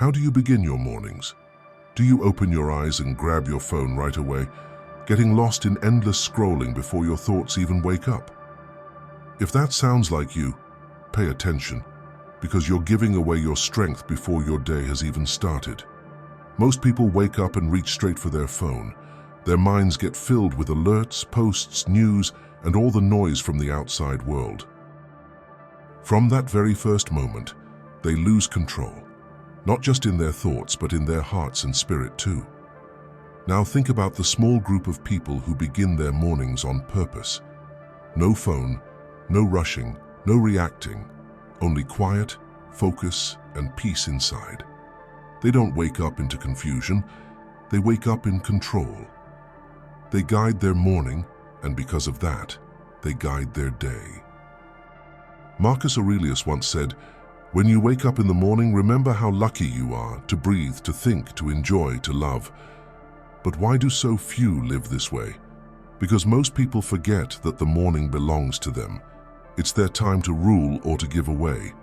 How do you begin your mornings? Do you open your eyes and grab your phone right away, getting lost in endless scrolling before your thoughts even wake up? If that sounds like you, pay attention, because you're giving away your strength before your day has even started. Most people wake up and reach straight for their phone. Their minds get filled with alerts, posts, news, and all the noise from the outside world. From that very first moment, they lose control, not just in their thoughts, but in their hearts and spirit too. Now think about the small group of people who begin their mornings on purpose. No phone, no rushing, no reacting, only quiet, focus, and peace inside. They don't wake up into confusion, they wake up in control. They guide their morning, and because of that, they guide their day. Marcus Aurelius once said, "When you wake up in the morning, remember how lucky you are to breathe, to think, to enjoy, to love." But why do so few live this way? Because most people forget that the morning belongs to them. It's their time to rule or to give away.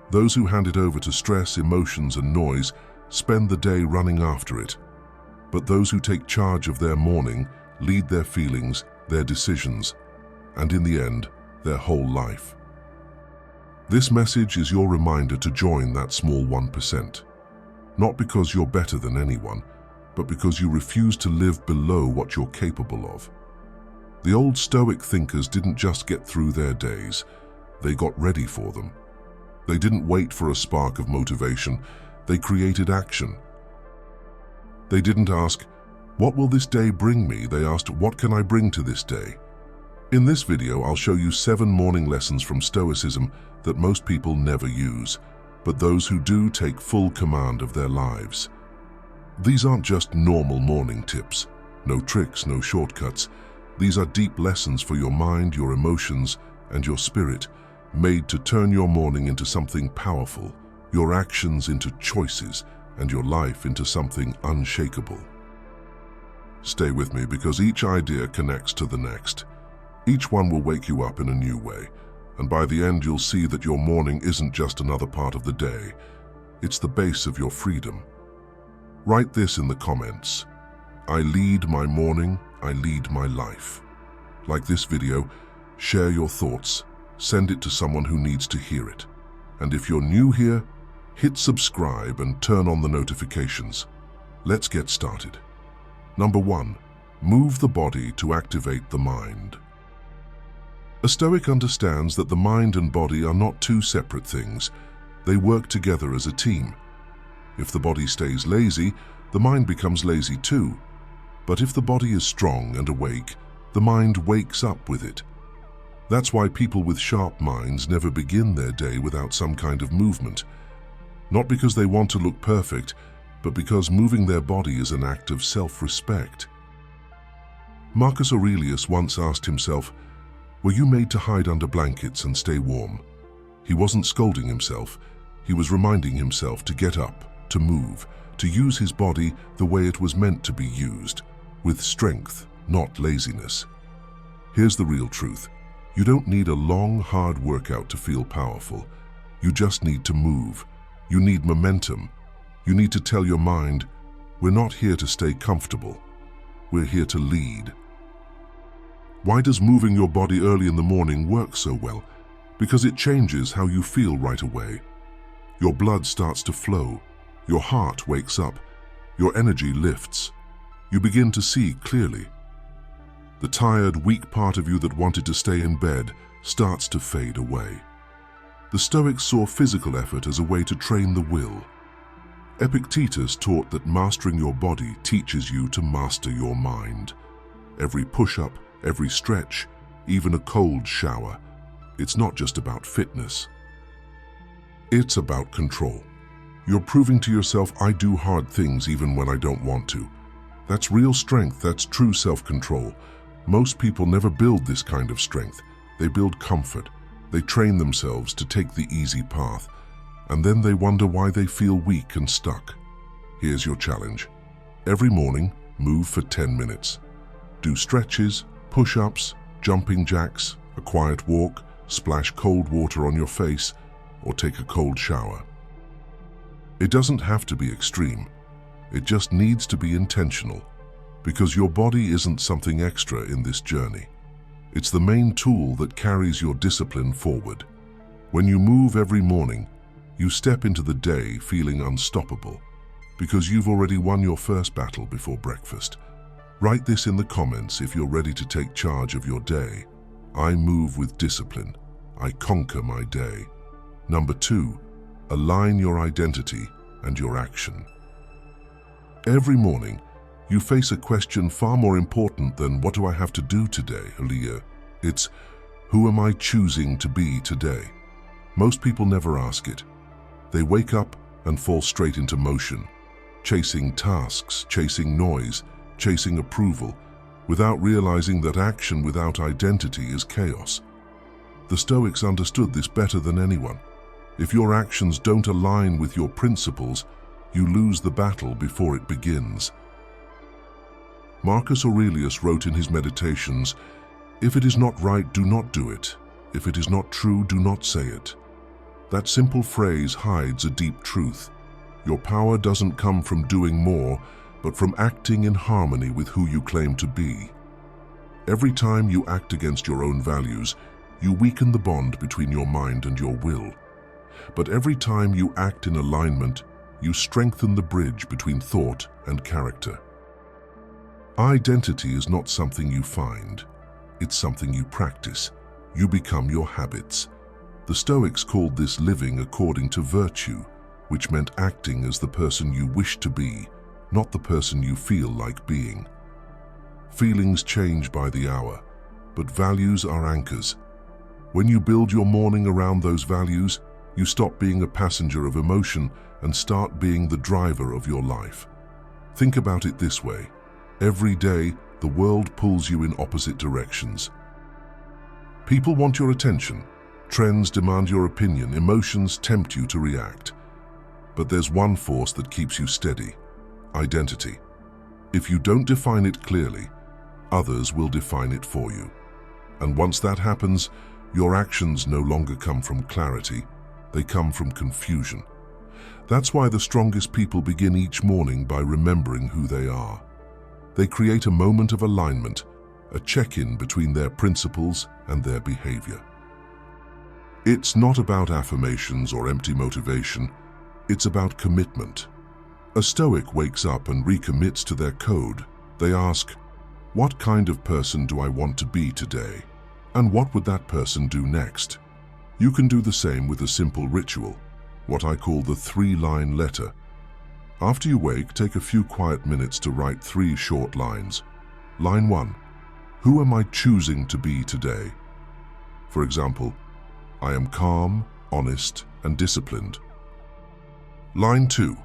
Those who hand it over to stress, emotions, and noise spend the day running after it. But those who take charge of their morning lead their feelings, their decisions, and in the end, their whole life. This message is your reminder to join that small 1%. Not because you're better than anyone, but because you refuse to live below what you're capable of. The old Stoic thinkers didn't just get through their days, they got ready for them. They didn't wait for a spark of motivation, they created action. They didn't ask, "What will this day bring me?" They asked, "What can I bring to this day?" In this video, I'll show you 7 morning lessons from Stoicism that most people never use, but those who do take full command of their lives. These aren't just normal morning tips. No tricks, no shortcuts. These are deep lessons for your mind, your emotions, and your spirit, made to turn your morning into something powerful, your actions into choices, and your life into something unshakable. Stay with me, because each idea connects to the next. Each one will wake you up in a new way, and by the end you'll see that your morning isn't just another part of the day. It's the base of your freedom. Write this in the comments. I lead my morning, I lead my life. Like this video, share your thoughts, send it to someone who needs to hear it. And if you're new here, hit subscribe and turn on the notifications. Let's get started. Number 1, move the body to activate the mind. A Stoic understands that the mind and body are not two separate things. They work together as a team. If the body stays lazy, the mind becomes lazy too. But if the body is strong and awake, the mind wakes up with it. That's why people with sharp minds never begin their day without some kind of movement. Not because they want to look perfect, but because moving their body is an act of self-respect. Marcus Aurelius once asked himself, "Were you made to hide under blankets and stay warm?" He wasn't scolding himself. He was reminding himself to get up, to move, to use his body the way it was meant to be used, with strength, not laziness. Here's the real truth. You don't need a long, hard workout to feel powerful. You just need to move. You need momentum. You need to tell your mind, we're not here to stay comfortable. We're here to lead. Why does moving your body early in the morning work so well? Because it changes how you feel right away. Your blood starts to flow. Your heart wakes up. Your energy lifts. You begin to see clearly. The tired, weak part of you that wanted to stay in bed starts to fade away. The Stoics saw physical effort as a way to train the will. Epictetus taught that mastering your body teaches you to master your mind. Every push-up, every stretch, even a cold shower, it's not just about fitness. It's about control. You're proving to yourself, I do hard things even when I don't want to. That's real strength, that's true self-control. Most people never build this kind of strength. They build comfort. They train themselves to take the easy path, and then they wonder why they feel weak and stuck. Here's your challenge. Every morning, move for 10 minutes. Do stretches, push-ups, jumping jacks, a quiet walk, splash cold water on your face, or take a cold shower. It doesn't have to be extreme. It just needs to be intentional, because your body isn't something extra in this journey. It's the main tool that carries your discipline forward. When you move every morning, you step into the day feeling unstoppable, because you've already won your first battle before breakfast. Write this in the comments if you're ready to take charge of your day. I move with discipline. I conquer my day. Number 2, align your identity and your action. Every morning, you face a question far more important than what do I have to do today, Aliyah? It's who am I choosing to be today? Most people never ask it. They wake up and fall straight into motion, chasing tasks, chasing noise, chasing approval, without realizing that action without identity is chaos. The Stoics understood this better than anyone. If your actions don't align with your principles, you lose the battle before it begins. Marcus Aurelius wrote in his Meditations, "If it is not right, do not do it. If it is not true, do not say it." That simple phrase hides a deep truth. Your power doesn't come from doing more, but from acting in harmony with who you claim to be. Every time you act against your own values, you weaken the bond between your mind and your will. But every time you act in alignment, you strengthen the bridge between thought and character. Identity is not something you find. It's something you practice. You become your habits. The Stoics called this living according to virtue, which meant acting as the person you wish to be, not the person you feel like being. Feelings change by the hour, but values are anchors. When you build your morning around those values, you stop being a passenger of emotion and start being the driver of your life. Think about it this way. Every day, the world pulls you in opposite directions. People want your attention. Trends demand your opinion. Emotions tempt you to react. But there's one force that keeps you steady: identity. If you don't define it clearly, others will define it for you. And once that happens, your actions no longer come from clarity, they come from confusion. That's why the strongest people begin each morning by remembering who they are. They create a moment of alignment, a check-in between their principles and their behavior. It's not about affirmations or empty motivation, it's about commitment. A Stoic wakes up and recommits to their code. They ask, what kind of person do I want to be today? And what would that person do next? You can do the same with a simple ritual, what I call the 3-line letter. After you wake, take a few quiet minutes to write 3 short lines. Line 1, who am I choosing to be today? For example, I am calm, honest, and disciplined. Line 2,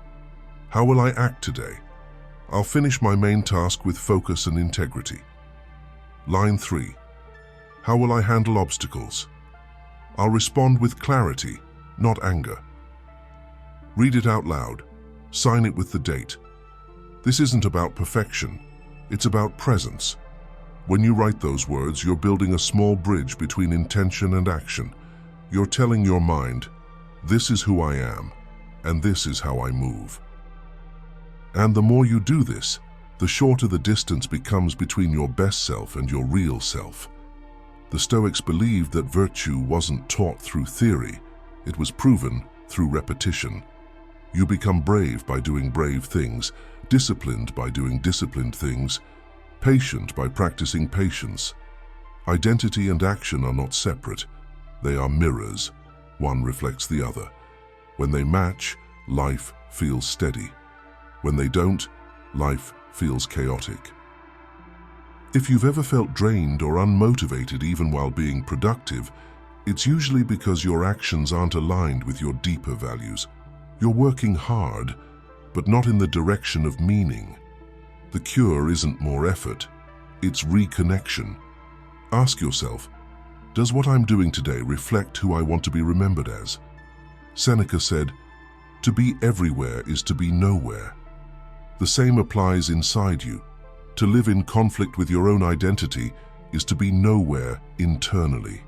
how will I act today? I'll finish my main task with focus and integrity. Line 3, how will I handle obstacles? I'll respond with clarity, not anger. Read it out loud. Sign it with the date. This isn't about perfection. It's about presence. When you write those words, you're building a small bridge between intention and action. You're telling your mind, this is who I am, and this is how I move. And the more you do this, the shorter the distance becomes between your best self and your real self. The Stoics believed that virtue wasn't taught through theory, it was proven through repetition. You become brave by doing brave things, disciplined by doing disciplined things, patient by practicing patience. Identity and action are not separate, they are mirrors. One reflects the other. When they match, life feels steady. When they don't, life feels chaotic. If you've ever felt drained or unmotivated even while being productive, it's usually because your actions aren't aligned with your deeper values. You're working hard, but not in the direction of meaning. The cure isn't more effort, it's reconnection. Ask yourself, does what I'm doing today reflect who I want to be remembered as? Seneca said, to be everywhere is to be nowhere. The same applies inside you. To live in conflict with your own identity is to be nowhere internally.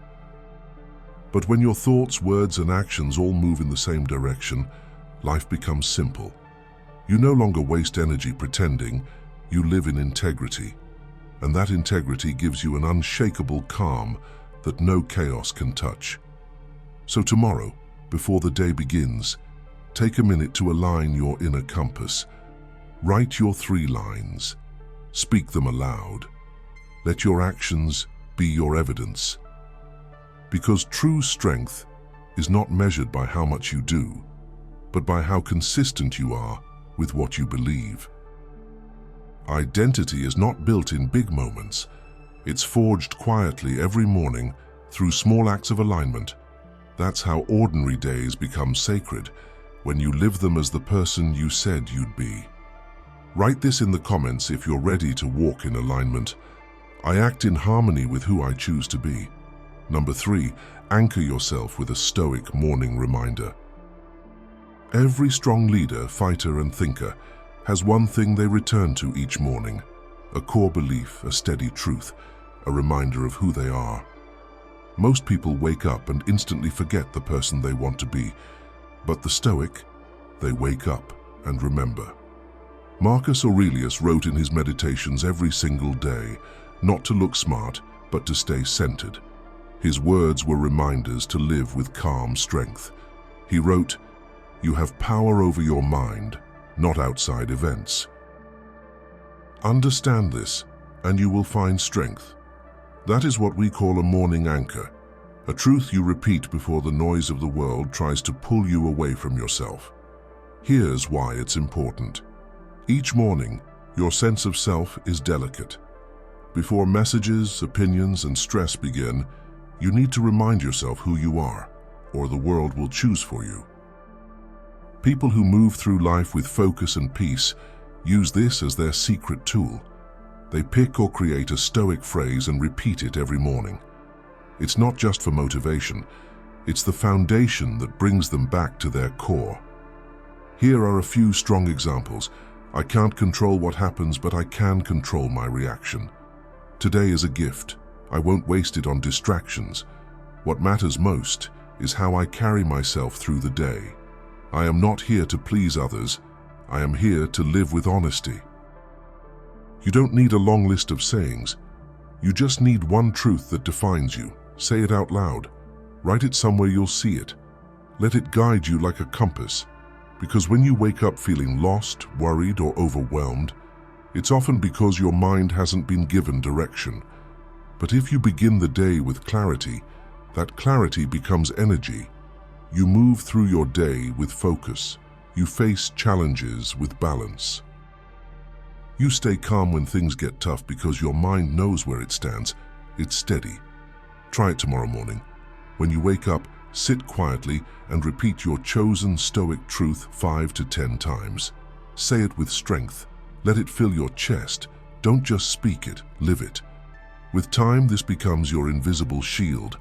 But when your thoughts, words, and actions all move in the same direction, life becomes simple. You no longer waste energy pretending, you live in integrity. And that integrity gives you an unshakable calm that no chaos can touch. So tomorrow, before the day begins, take a minute to align your inner compass. Write your 3 lines. Speak them aloud. Let your actions be your evidence. Because true strength is not measured by how much you do, but by how consistent you are with what you believe. Identity is not built in big moments. It's forged quietly every morning through small acts of alignment. That's how ordinary days become sacred, when you live them as the person you said you'd be. Write this in the comments if you're ready to walk in alignment. I act in harmony with who I choose to be. Number 3, anchor yourself with a Stoic morning reminder. Every strong leader, fighter, and thinker has one thing they return to each morning: a core belief, a steady truth, a reminder of who they are. Most people wake up and instantly forget the person they want to be, but the Stoic, they wake up and remember. Marcus Aurelius wrote in his meditations every single day, not to look smart, but to stay centered. His words were reminders to live with calm strength. He wrote, "You have power over your mind, not outside events." Understand this, and you will find strength. That is what we call a morning anchor, a truth you repeat before the noise of the world tries to pull you away from yourself. Here's why it's important. Each morning, your sense of self is delicate. Before messages, opinions, and stress begin, you need to remind yourself who you are, or the world will choose for you. People who move through life with focus and peace use this as their secret tool. They pick or create a Stoic phrase and repeat it every morning. It's not just for motivation, it's the foundation that brings them back to their core. Here are a few strong examples. I can't control what happens, but I can control my reaction. Today is a gift. I won't waste it on distractions. What matters most is how I carry myself through the day. I am not here to please others. I am here to live with honesty. You don't need a long list of sayings. You just need one truth that defines you. Say it out loud. Write it somewhere you'll see it. Let it guide you like a compass. Because when you wake up feeling lost, worried, or overwhelmed, it's often because your mind hasn't been given direction. But if you begin the day with clarity, that clarity becomes energy. You move through your day with focus. You face challenges with balance. You stay calm when things get tough because your mind knows where it stands. It's steady. Try it tomorrow morning. When you wake up, sit quietly and repeat your chosen Stoic truth 5 to 10 times. Say it with strength. Let it fill your chest. Don't just speak it, live it. With time, this becomes your invisible shield,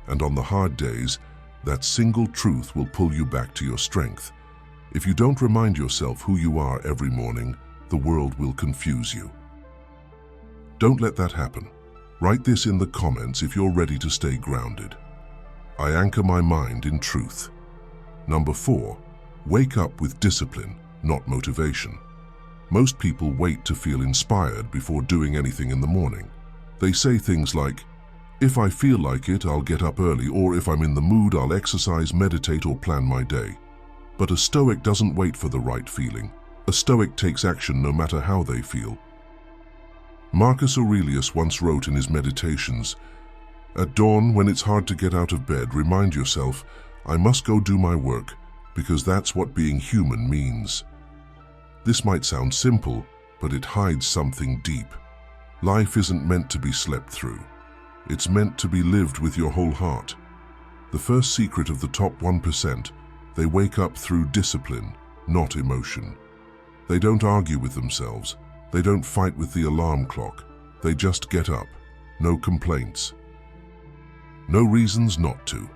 and on the hard days, that single truth will pull you back to your strength. If you don't remind yourself who you are every morning, the world will confuse you. Don't let that happen. Write this in the comments if you're ready to stay grounded. I anchor my mind in truth. Number 4, wake up with discipline, not motivation. Most people wait to feel inspired before doing anything in the morning. They say things like, "If I feel like it, I'll get up early," or "If I'm in the mood, I'll exercise, meditate, or plan my day." But a Stoic doesn't wait for the right feeling. A Stoic takes action no matter how they feel. Marcus Aurelius once wrote in his meditations, "At dawn, when it's hard to get out of bed, remind yourself, I must go do my work, because that's what being human means." This might sound simple, but it hides something deep. Life isn't meant to be slept through. It's meant to be lived with your whole heart. The first secret of the top 1%, they wake up through discipline, not emotion. They don't argue with themselves. They don't fight with the alarm clock. They just get up. No complaints. No reasons not to.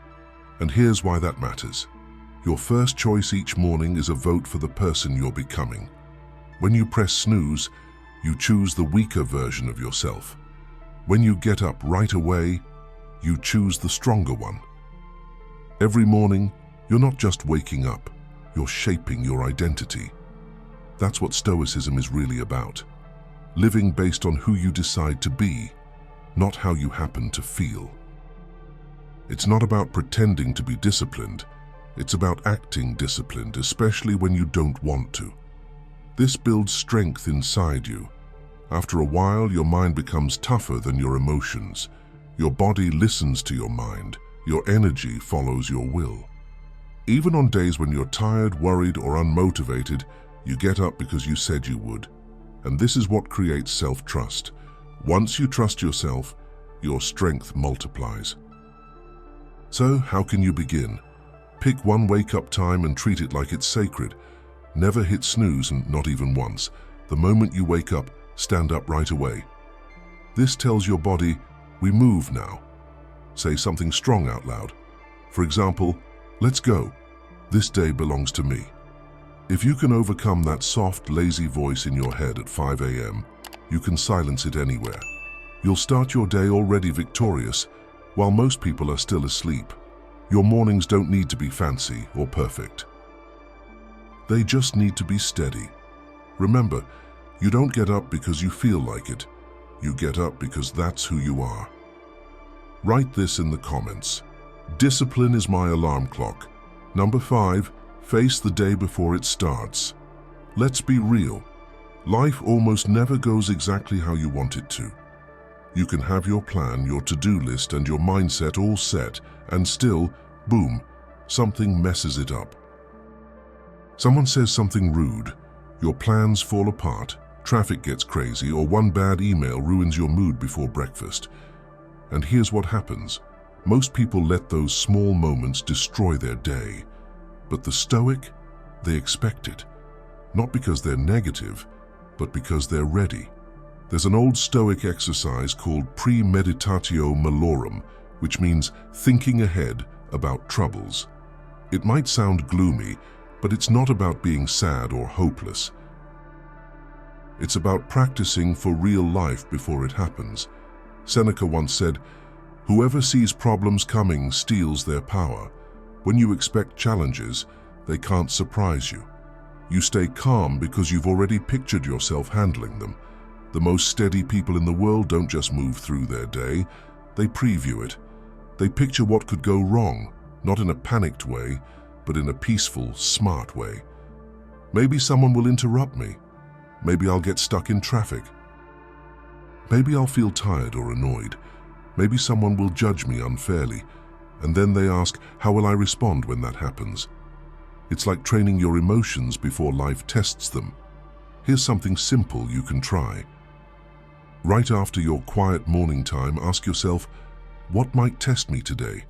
And here's why that matters. Your first choice each morning is a vote for the person you're becoming. When you press snooze, you choose the weaker version of yourself. When you get up right away, you choose the stronger one. Every morning, you're not just waking up, you're shaping your identity. That's what Stoicism is really about. Living based on who you decide to be, not how you happen to feel. It's not about pretending to be disciplined. It's about acting disciplined, especially when you don't want to. This builds strength inside you. After a while, your mind becomes tougher than your emotions. Your body listens to your mind. Your energy follows your will. Even on days when you're tired, worried, or unmotivated, you get up because you said you would. And this is what creates self-trust. Once you trust yourself, your strength multiplies. So, how can you begin? Pick one wake-up time and treat it like it's sacred. Never hit snooze, and not even once. The moment you wake up, stand up right away. This tells your body, we move now. Say something strong out loud. For example, let's go. This day belongs to me. If you can overcome that soft, lazy voice in your head at 5 a.m., you can silence it anywhere. You'll start your day already victorious, while most people are still asleep. Your mornings don't need to be fancy or perfect. They just need to be steady. Remember, you don't get up because you feel like it. You get up because that's who you are. Write this in the comments. Discipline is my alarm clock. Number 5, face the day before it starts. Let's be real. Life almost never goes exactly how you want it to. You can have your plan, your to-do list, and your mindset all set, and still, boom, something messes it up. Someone says something rude, your plans fall apart, traffic gets crazy, or one bad email ruins your mood before breakfast. And here's what happens. Most people let those small moments destroy their day. But the Stoic, they expect it. Not because they're negative, but because they're ready. There's an old Stoic exercise called premeditatio malorum, which means thinking ahead about troubles. It might sound gloomy, but it's not about being sad or hopeless. It's about practicing for real life before it happens. Seneca once said, "Whoever sees problems coming steals their power." When you expect challenges, they can't surprise you. You stay calm because you've already pictured yourself handling them. The most steady people in the world don't just move through their day, they preview it. They picture what could go wrong, not in a panicked way, but in a peaceful, smart way. Maybe someone will interrupt me. Maybe I'll get stuck in traffic. Maybe I'll feel tired or annoyed. Maybe someone will judge me unfairly. And then they ask, how will I respond when that happens? It's like training your emotions before life tests them. Here's something simple you can try. Right after your quiet morning time, ask yourself, what might test me today?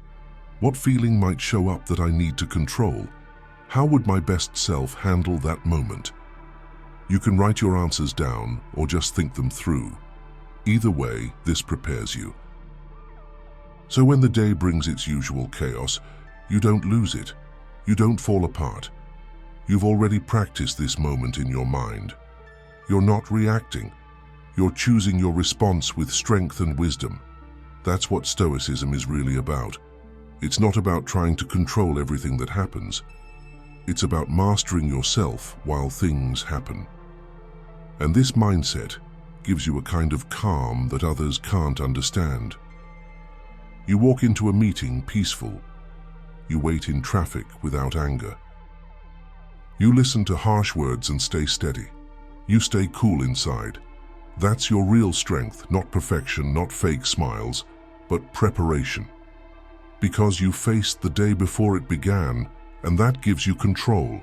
What feeling might show up that I need to control? How would my best self handle that moment? You can write your answers down or just think them through. Either way, this prepares you. So when the day brings its usual chaos, you don't lose it. You don't fall apart. You've already practiced this moment in your mind. You're not reacting. You're choosing your response with strength and wisdom. That's what Stoicism is really about. It's not about trying to control everything that happens. It's about mastering yourself while things happen. And this mindset gives you a kind of calm that others can't understand. You walk into a meeting peaceful. You wait in traffic without anger. You listen to harsh words and stay steady. You stay cool inside. That's your real strength, not perfection, not fake smiles, but preparation. Because you faced the day before it began, and that gives you control.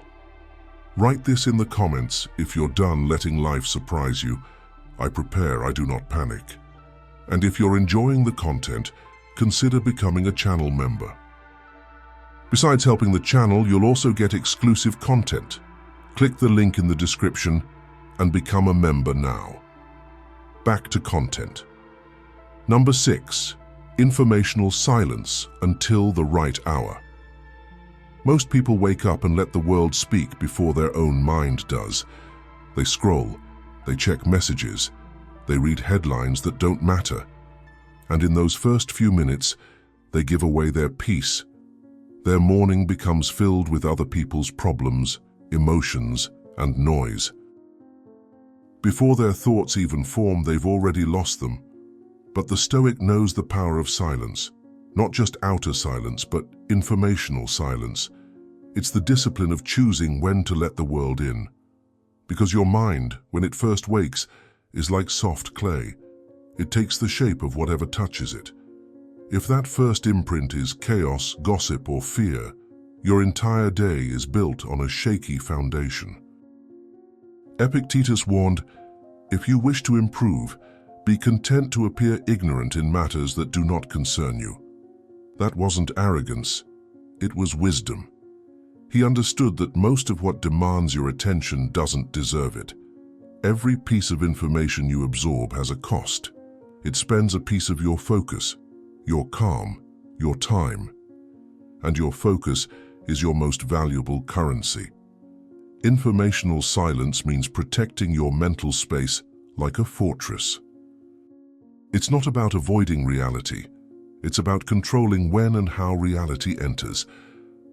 Write this in the comments if you're done letting life surprise you. I prepare, I do not panic. And if you're enjoying the content, consider becoming a channel member. Besides helping the channel, you'll also get exclusive content. Click the link in the description and become a member now. Back to content. Number 6, informational silence until the right hour. Most people wake up and let the world speak before their own mind does. They scroll, they check messages, they read headlines that don't matter. And in those first few minutes, they give away their peace. Their morning becomes filled with other people's problems, emotions, and noise. Before their thoughts even form, they've already lost them. But the Stoic knows the power of silence, not just outer silence, but informational silence. It's the discipline of choosing when to let the world in. Because your mind, when it first wakes, is like soft clay. It takes the shape of whatever touches it. If that first imprint is chaos, gossip, or fear, your entire day is built on a shaky foundation. Epictetus warned, "If you wish to improve, be content to appear ignorant in matters that do not concern you." That wasn't arrogance, it was wisdom. He understood that most of what demands your attention doesn't deserve it. Every piece of information you absorb has a cost. It spends a piece of your focus, your calm, your time. And your focus is your most valuable currency. Informational silence means protecting your mental space like a fortress. It's not about avoiding reality. It's about controlling when and how reality enters.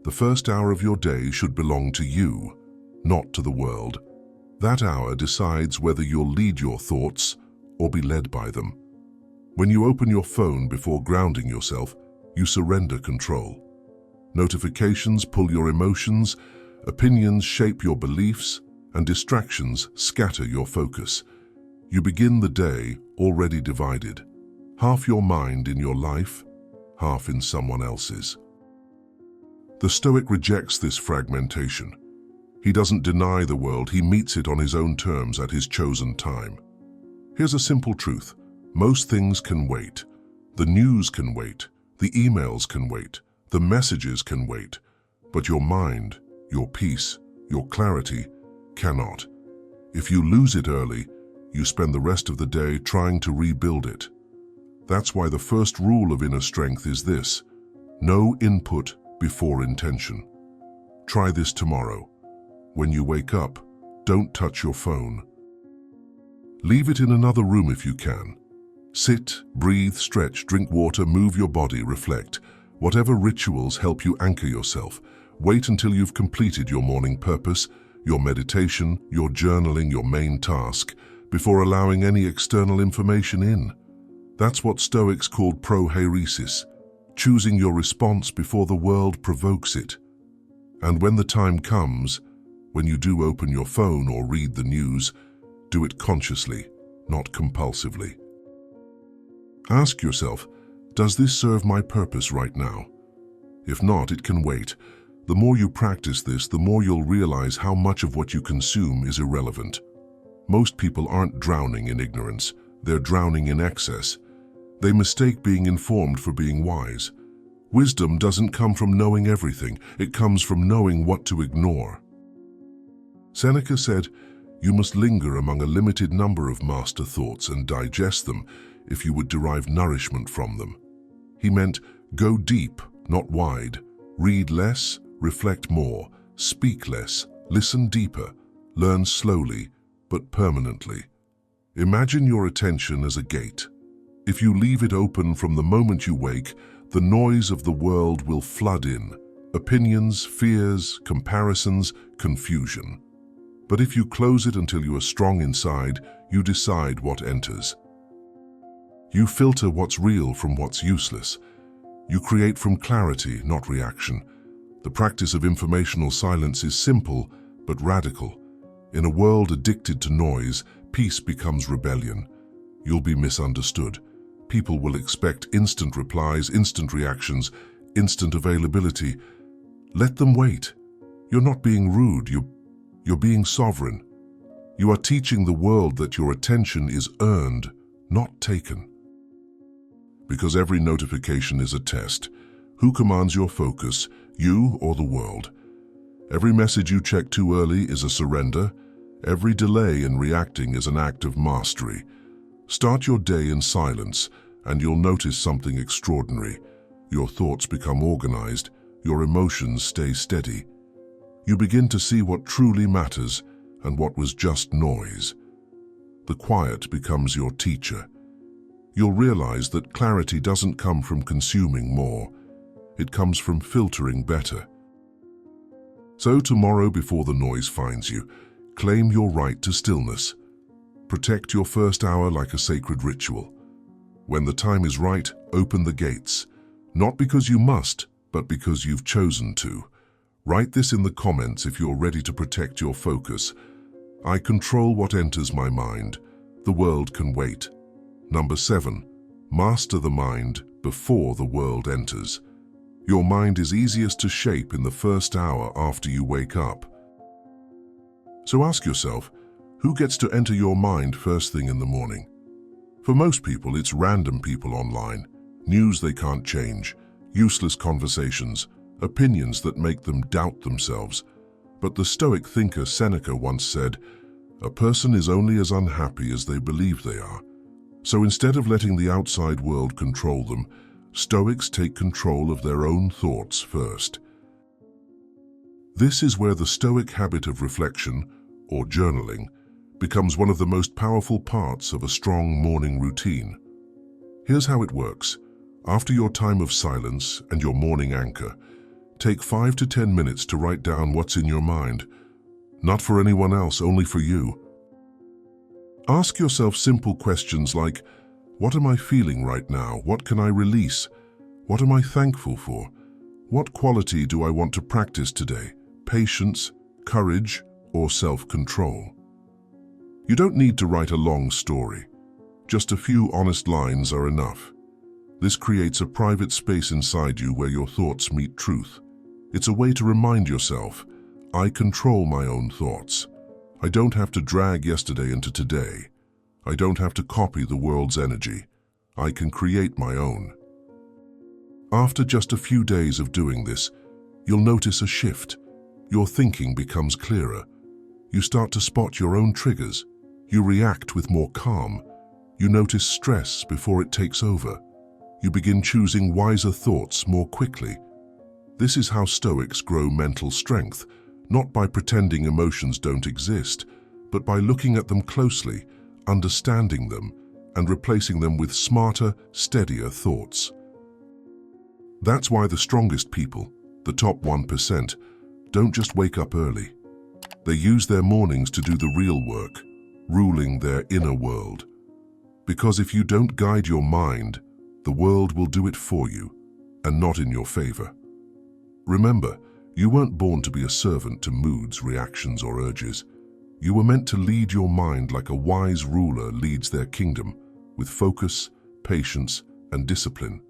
The first hour of your day should belong to you, not to the world. That hour decides whether you'll lead your thoughts or be led by them. When you open your phone before grounding yourself, you surrender control. Notifications pull your emotions, opinions shape your beliefs, and distractions scatter your focus. You begin the day already divided. Half your mind in your life, half in someone else's. The Stoic rejects this fragmentation. He doesn't deny the world, he meets it on his own terms at his chosen time. Here's a simple truth. Most things can wait. The news can wait. The emails can wait. The messages can wait. But your mind, your peace, your clarity cannot. If you lose it early, you spend the rest of the day trying to rebuild it. That's why the first rule of inner strength is this: no input before intention. Try this tomorrow. When you wake up, don't touch your phone. Leave it in another room if you can. Sit, breathe, stretch, drink water, move your body, reflect. Whatever rituals help you anchor yourself. Wait until you've completed your morning purpose, your meditation, your journaling, your main task, before allowing any external information in. That's what Stoics called prohairesis, choosing your response before the world provokes it. And when the time comes, when you do open your phone or read the news, do it consciously, not compulsively. Ask yourself, does this serve my purpose right now? If not, it can wait. The more you practice this, the more you'll realize how much of what you consume is irrelevant. Most people aren't drowning in ignorance, they're drowning in excess. They mistake being informed for being wise. Wisdom doesn't come from knowing everything, it comes from knowing what to ignore. Seneca said, "You must linger among a limited number of master thoughts and digest them if you would derive nourishment from them." He meant, go deep, not wide. Read less, reflect more, speak less, listen deeper, learn slowly, but permanently. Imagine your attention as a gate. If you leave it open from the moment you wake, the noise of the world will flood in. Opinions, fears, comparisons, confusion. But if you close it until you are strong inside, you decide what enters. You filter what's real from what's useless. You create from clarity, not reaction. The practice of informational silence is simple, but radical. In a world addicted to noise, peace becomes rebellion. You'll be misunderstood. People will expect instant replies, instant reactions, instant availability. Let them wait. You're not being rude, you're being sovereign. You are teaching the world that your attention is earned, not taken. Because every notification is a test. Who commands your focus, you or the world? Every message you check too early is a surrender. Every delay in reacting is an act of mastery. Start your day in silence, and you'll notice something extraordinary. Your thoughts become organized, your emotions stay steady. You begin to see what truly matters and what was just noise. The quiet becomes your teacher. You'll realize that clarity doesn't come from consuming more. It comes from filtering better. So tomorrow, before the noise finds you, claim your right to stillness. Protect your first hour like a sacred ritual. When the time is right, open the gates. Not because you must, but because you've chosen to. Write this in the comments if you're ready to protect your focus. I control what enters my mind. The world can wait. Number 7. Master the mind before the world enters. Your mind is easiest to shape in the first hour after you wake up. So ask yourself, who gets to enter your mind first thing in the morning? For most people, it's random people online, news they can't change, useless conversations, opinions that make them doubt themselves. But the Stoic thinker Seneca once said, "A person is only as unhappy as they believe they are." So instead of letting the outside world control them, Stoics take control of their own thoughts first. This is where the Stoic habit of reflection, or journaling, becomes one of the most powerful parts of a strong morning routine. Here's how it works. After your time of silence and your morning anchor, take 5 to 10 minutes to write down what's in your mind. Not for anyone else, only for you. Ask yourself simple questions like, what am I feeling right now? What can I release? What am I thankful for? What quality do I want to practice today? Patience, courage, or self-control? You don't need to write a long story. Just a few honest lines are enough. This creates a private space inside you where your thoughts meet truth. It's a way to remind yourself, I control my own thoughts. I don't have to drag yesterday into today. I don't have to copy the world's energy. I can create my own. After just a few days of doing this, you'll notice a shift. Your thinking becomes clearer. You start to spot your own triggers. You react with more calm. You notice stress before it takes over. You begin choosing wiser thoughts more quickly. This is how Stoics grow mental strength, not by pretending emotions don't exist, but by looking at them closely, understanding them, and replacing them with smarter, steadier thoughts. That's why the strongest people, the top 1%, don't just wake up early. They use their mornings to do the real work, ruling their inner world. Because if you don't guide your mind, the world will do it for you, and not in your favor. Remember, you weren't born to be a servant to moods, reactions, or urges. You were meant to lead your mind like a wise ruler leads their kingdom, with focus, patience, and discipline.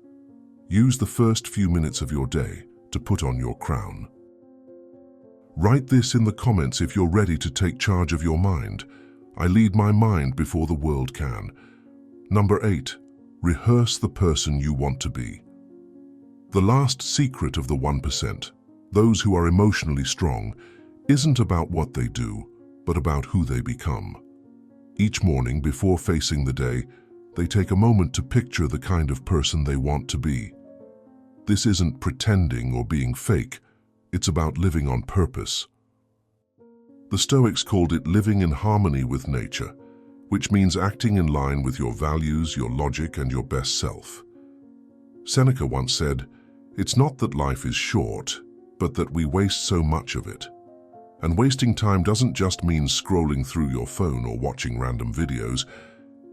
Use the first few minutes of your day to put on your crown. Write this in the comments if you're ready to take charge of your mind. I lead my mind before the world can. Number 8, rehearse the person you want to be. The last secret of the 1%, those who are emotionally strong, isn't about what they do, but about who they become. Each morning before facing the day, they take a moment to picture the kind of person they want to be. This isn't pretending or being fake, it's about living on purpose. The Stoics called it living in harmony with nature, which means acting in line with your values, your logic, and your best self. Seneca once said, "It's not that life is short, but that we waste so much of it." And wasting time doesn't just mean scrolling through your phone or watching random videos.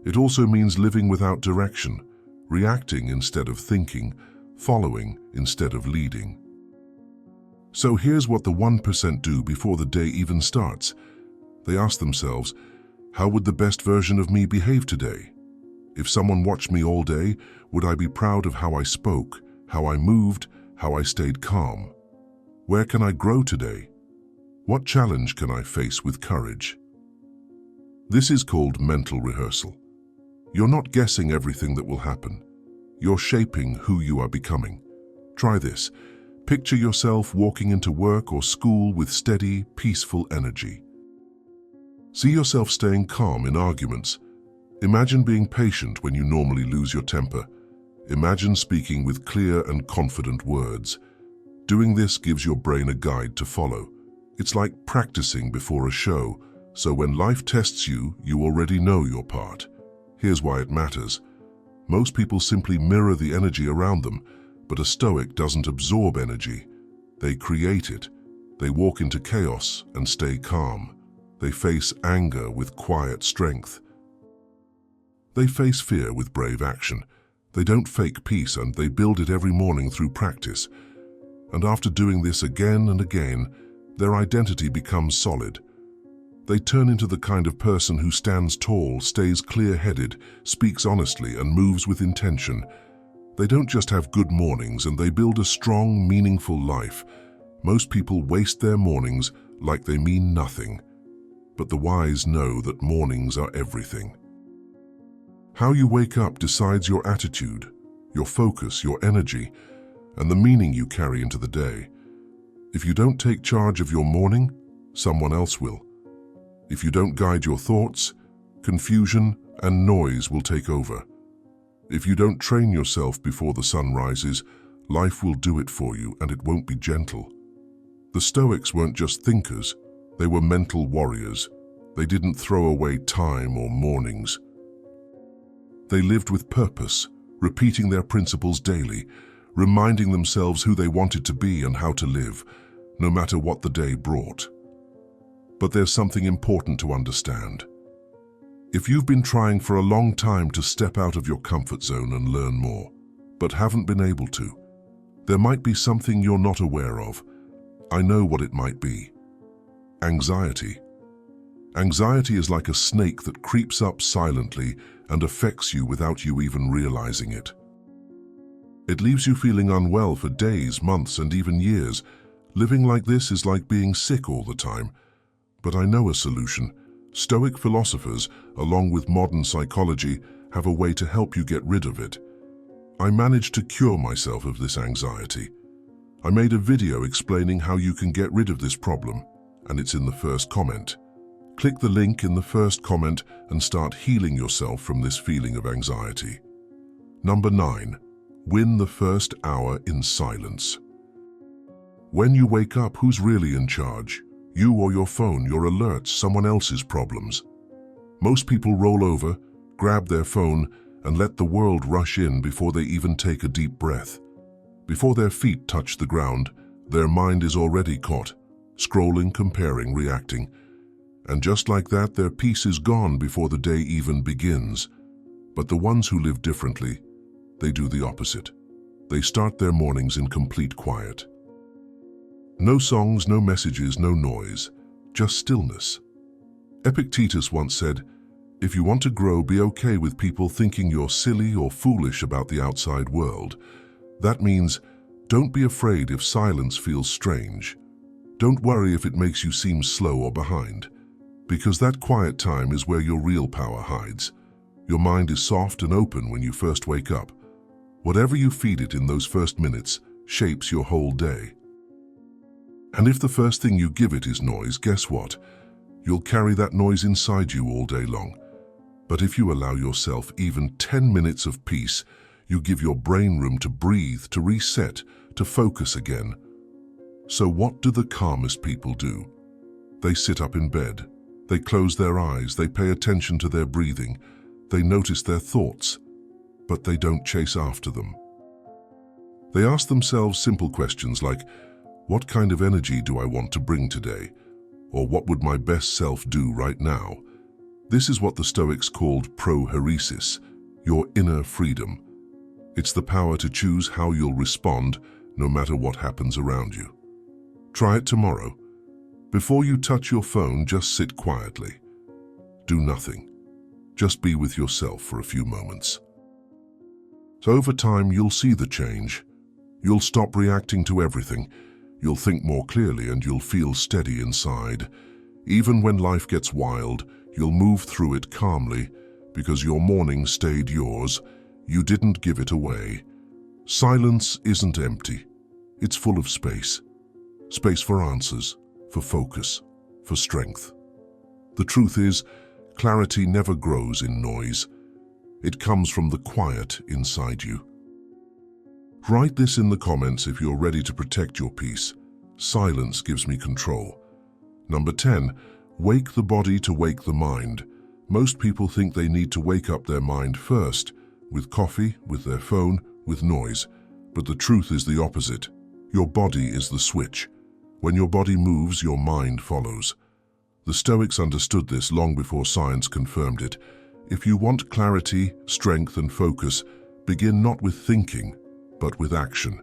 It also means living without direction, reacting instead of thinking, following instead of leading. So here's what the 1% do before the day even starts. They ask themselves, how would the best version of me behave today? If someone watched me all day, would I be proud of how I spoke, how I moved, how I stayed calm? Where can I grow today? What challenge can I face with courage? This is called mental rehearsal. You're not guessing everything that will happen. You're shaping who you are becoming. Try this. Picture yourself walking into work or school with steady, peaceful energy. See yourself staying calm in arguments. Imagine being patient when you normally lose your temper. Imagine speaking with clear and confident words. Doing this gives your brain a guide to follow. It's like practicing before a show, so when life tests you, you already know your part. Here's why it matters. Most people simply mirror the energy around them, But a Stoic doesn't absorb energy. They create it. They walk into chaos and stay calm. They face anger with quiet strength. They face fear with brave action. They don't fake peace, and they build it every morning through practice. And after doing this again and again, their identity becomes solid. They turn into the kind of person who stands tall, stays clear-headed, speaks honestly, and moves with intention. They don't just have good mornings, and they build a strong, meaningful life. Most people waste their mornings like they mean nothing. But the wise know that mornings are everything. How you wake up decides your attitude, your focus, your energy, and the meaning you carry into the day. If you don't take charge of your morning, someone else will. If you don't guide your thoughts, confusion and noise will take over. If you don't train yourself before the sun rises, life will do it for you, and it won't be gentle. The Stoics weren't just thinkers, they were mental warriors. They didn't throw away time or mornings. They lived with purpose, repeating their principles daily, reminding themselves who they wanted to be and how to live, no matter what the day brought. But there's something important to understand. If you've been trying for a long time to step out of your comfort zone and learn more, but haven't been able to, there might be something you're not aware of. I know what it might be. Anxiety. Anxiety is like a snake that creeps up silently and affects you without you even realizing it. It leaves you feeling unwell for days, months, and even years. Living like this is like being sick all the time. But I know a solution. Stoic philosophers, along with modern psychology, have a way to help you get rid of it. I managed to cure myself of this anxiety. I made a video explaining how you can get rid of this problem, and it's in the first comment. Click the link in the first comment and start healing yourself from this feeling of anxiety. Number 9. Win the first hour in silence. When you wake up, who's really in charge? You or your phone, your alerts, someone else's problems? Most people roll over, grab their phone, and let the world rush in before they even take a deep breath. Before their feet touch the ground, their mind is already caught, scrolling, comparing, reacting. And just like that, their peace is gone before the day even begins. But the ones who live differently, they do the opposite. They start their mornings in complete quiet. No songs, no messages, no noise, just stillness. Epictetus once said, "If you want to grow, be okay with people thinking you're silly or foolish about the outside world." That means, don't be afraid if silence feels strange. Don't worry if it makes you seem slow or behind, because that quiet time is where your real power hides. Your mind is soft and open when you first wake up. Whatever you feed it in those first minutes shapes your whole day. And if the first thing you give it is noise, guess what? You'll carry that noise inside you all day long. But if you allow yourself even 10 minutes of peace, you give your brain room to breathe, to reset, to focus again. So what do the calmest people do? They sit up in bed. They close their eyes. They pay attention to their breathing. They notice their thoughts, but they don't chase after them. They ask themselves simple questions like, what kind of energy do I want to bring today? Or what would my best self do right now? This is what the Stoics called prohairesis, your inner freedom. It's the power to choose how you'll respond no matter what happens around you. Try it tomorrow. Before you touch your phone, just sit quietly. Do nothing. Just be with yourself for a few moments. So over time, you'll see the change. You'll stop reacting to everything. You'll think more clearly and you'll feel steady inside. Even when life gets wild, you'll move through it calmly because your morning stayed yours. You didn't give it away. Silence isn't empty. It's full of space. Space for answers, for focus, for strength. The truth is, clarity never grows in noise. It comes from the quiet inside you. Write this in the comments if you're ready to protect your peace. Silence gives me control. Number 10, wake the body to wake the mind. Most people think they need to wake up their mind first, with coffee, with their phone, with noise. But the truth is the opposite. Your body is the switch. When your body moves, your mind follows. The Stoics understood this long before science confirmed it. If you want clarity, strength, and focus, begin not with thinking, but with action.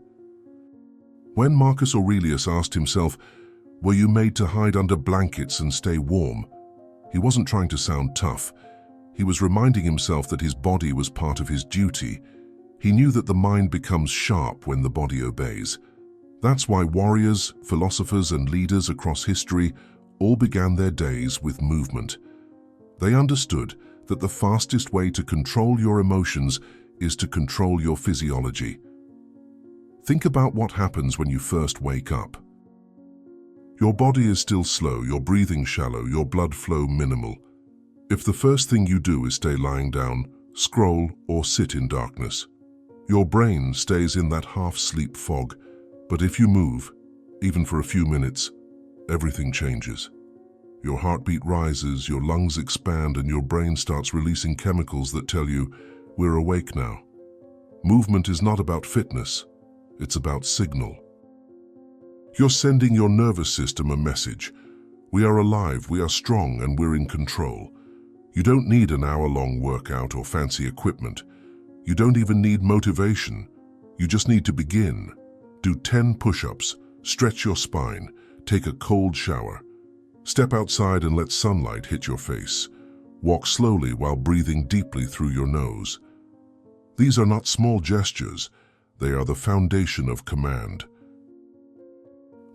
When Marcus Aurelius asked himself, "Were you made to hide under blankets and stay warm?" he wasn't trying to sound tough. He was reminding himself that his body was part of his duty. He knew that the mind becomes sharp when the body obeys. That's why warriors, philosophers, and leaders across history all began their days with movement. They understood that the fastest way to control your emotions is to control your physiology. Think about what happens when you first wake up. Your body is still slow, your breathing shallow, your blood flow minimal. If the first thing you do is stay lying down, scroll, or sit in darkness, your brain stays in that half-sleep fog. But if you move, even for a few minutes, everything changes. Your heartbeat rises, your lungs expand, and your brain starts releasing chemicals that tell you, "We're awake now." Movement is not about fitness, it's about signal. You're sending your nervous system a message. We are alive, we are strong, and we're in control. You don't need an hour-long workout or fancy equipment. You don't even need motivation. You just need to begin. Do 10 push-ups, stretch your spine, take a cold shower. Step outside and let sunlight hit your face. Walk slowly while breathing deeply through your nose. These are not small gestures, they are the foundation of command.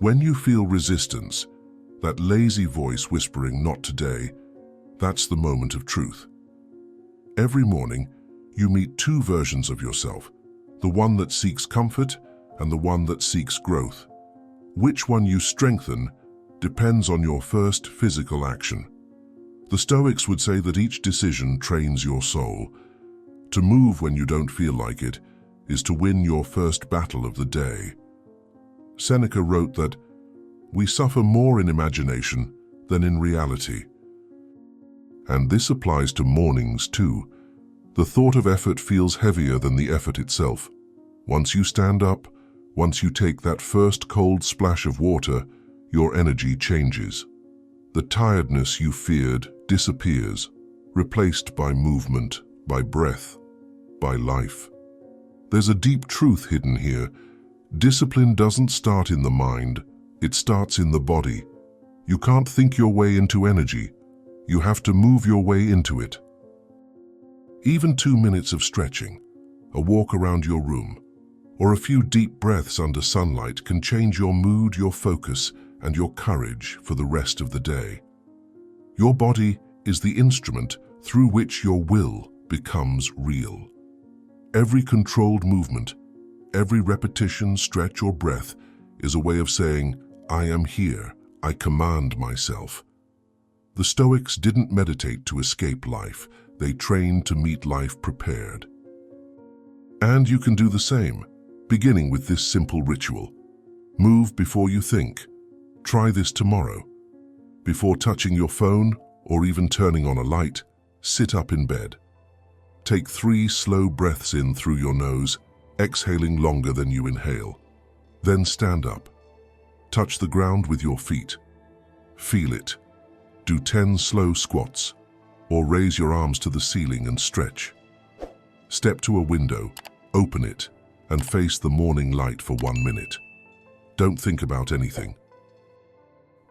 When you feel resistance, that lazy voice whispering, "Not today," that's the moment of truth. Every morning, you meet two versions of yourself, the one that seeks comfort and the one that seeks growth. Which one you strengthen depends on your first physical action. The Stoics would say that each decision trains your soul. To move when you don't feel like it is to win your first battle of the day. Seneca wrote that, "We suffer more in imagination than in reality." And this applies to mornings too. The thought of effort feels heavier than the effort itself. Once you stand up, once you take that first cold splash of water, your energy changes. The tiredness you feared disappears, replaced by movement, by breath, by life. There's a deep truth hidden here. Discipline doesn't start in the mind, it starts in the body. You can't think your way into energy. You have to move your way into it. Even 2 minutes of stretching, a walk around your room, or a few deep breaths under sunlight can change your mood, your focus, and your courage for the rest of the day. Your body is the instrument through which your will becomes real. Every controlled movement, every repetition, stretch, or breath is a way of saying, "I am here, I command myself." The Stoics didn't meditate to escape life, they trained to meet life prepared. And you can do the same, beginning with this simple ritual. Move before you think. Try this tomorrow. Before touching your phone or even turning on a light, sit up in bed. Take 3 slow breaths in through your nose, exhaling longer than you inhale. Then stand up. Touch the ground with your feet. Feel it. Do 10 slow squats, or raise your arms to the ceiling and stretch. Step to a window, open it, and face the morning light for 1 minute. Don't think about anything.